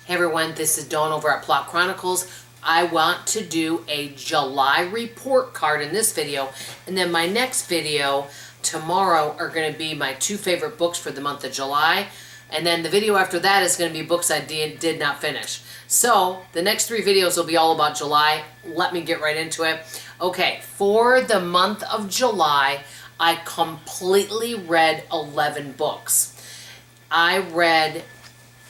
Hey everyone, this is Dawn over at Plot Chronicles. I want to do a July report card in this video, and then my next video tomorrow are going to be my 2 favorite books for the month of July, and then the video after that is going to be books I did not finish. So the next 3 videos will be all about July. Let me get right into it. Okay, for the month of July, I completely read 11 books. I read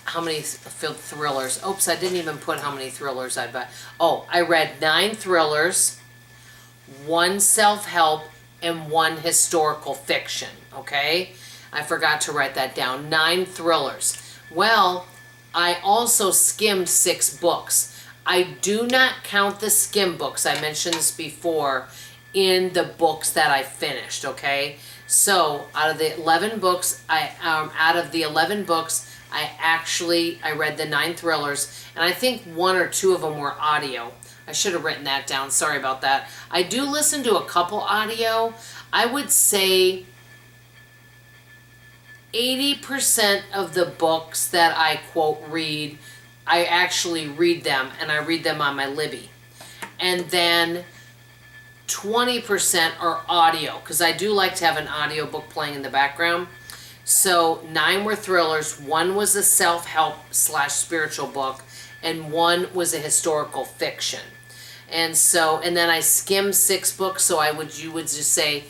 how many thrillers? Oops, I didn't even put how many thrillers I read. Oh, I read 9 thrillers, 1 self-help, and 1 historical fiction, okay? I forgot to write that down. 9 thrillers. Well, I also skimmed 6 books. I do not count the skim books, I mentioned this before, in the books that I finished, okay? So, out of the 11 books, I read the 9 thrillers, and I think 1 or 2 of them were audio. I should have written that down. Sorry about that. I do listen to a couple audio. I would say 80% of the books that I quote read, I actually read them, and I read them on my Libby. And then 20% are audio, because I do like to have an audio book playing in the background. So 9 were thrillers, 1 was a self-help / spiritual book, and 1 was a historical fiction. And then I skimmed 6 books, so you would just say,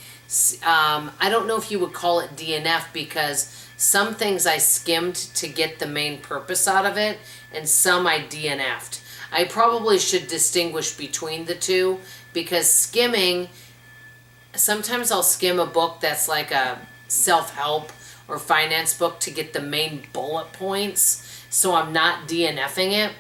I don't know if you would call it DNF, because some things I skimmed to get the main purpose out of it, and some I DNF'd. I probably should distinguish between the two, because skimming, sometimes I'll skim a book that's like a self-help or finance book to get the main bullet points, so I'm not DNFing it,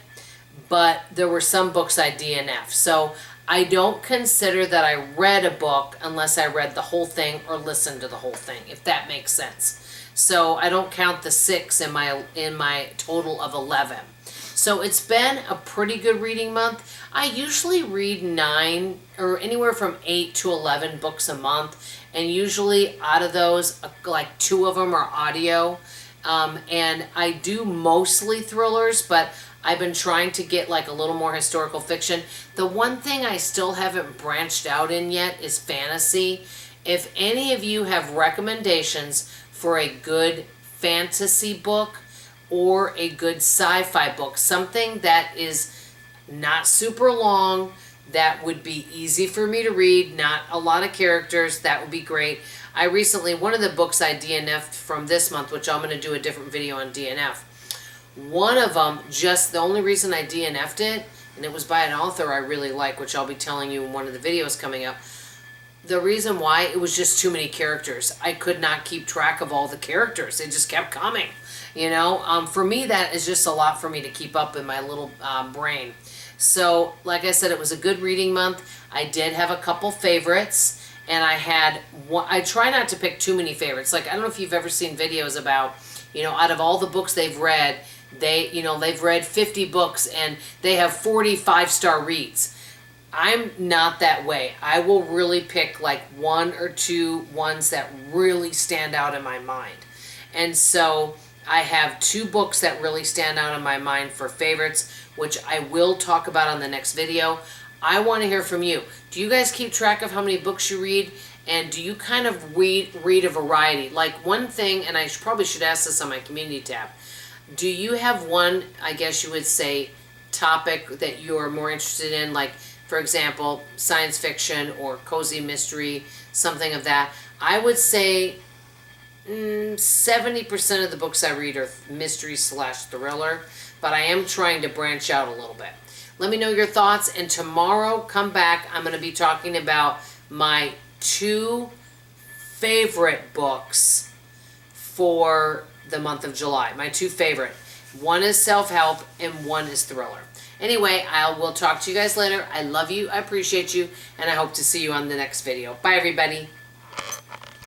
but there were some books I DNF. So I don't consider that I read a book unless I read the whole thing or listened to the whole thing, if that makes sense. So I don't count the 6 in my total of 11. So it's been a pretty good reading month. I usually read 9 or anywhere from 8 to 11 books a month, and usually out of those, like 2 of them are audio. And I do mostly thrillers, but I've been trying to get like a little more historical fiction. The one thing I still haven't branched out in yet is fantasy. If any of you have recommendations for a good fantasy book or a good sci-fi book, something that is not super long, that would be easy for me to read, not a lot of characters, that would be great. I recently, one of the books I DNF'd from this month, which I'm going to do a different video on DNF, one of them, just the only reason I DNF'd it, and it was by an author I really like, which I'll be telling you in one of the videos coming up. The reason why, it was just too many characters. I could not keep track of all the characters. They just kept coming, you know. For me, that is just a lot for me to keep up in my little brain. So, like I said, it was a good reading month. I did have a couple favorites, and I try not to pick too many favorites. Like, I don't know if you've ever seen videos about, you know, out of all the books they've read, they've read 50 books and they have 40 5-star reads. I'm not that way. I will really pick like 1 or 2 ones that really stand out in my mind. And so I have 2 books that really stand out in my mind for favorites, which I will talk about on the next video. I want to hear from you. Do you guys keep track of how many books you read? And do you kind of read a variety? Like, one thing, and I probably should ask this on my community tab, do you have one, I guess you would say, topic that you're more interested in? Like, for example, science fiction or cozy mystery, something of that. I would say 70% of the books I read are mystery / thriller, but I am trying to branch out a little bit. Let me know your thoughts, and tomorrow, come back, I'm going to be talking about my 2 favorite books for the month of July. My 2 favorite. 1 is self-help and 1 is thriller. Anyway, I will talk to you guys later. I love you, I appreciate you, and I hope to see you on the next video. Bye, everybody.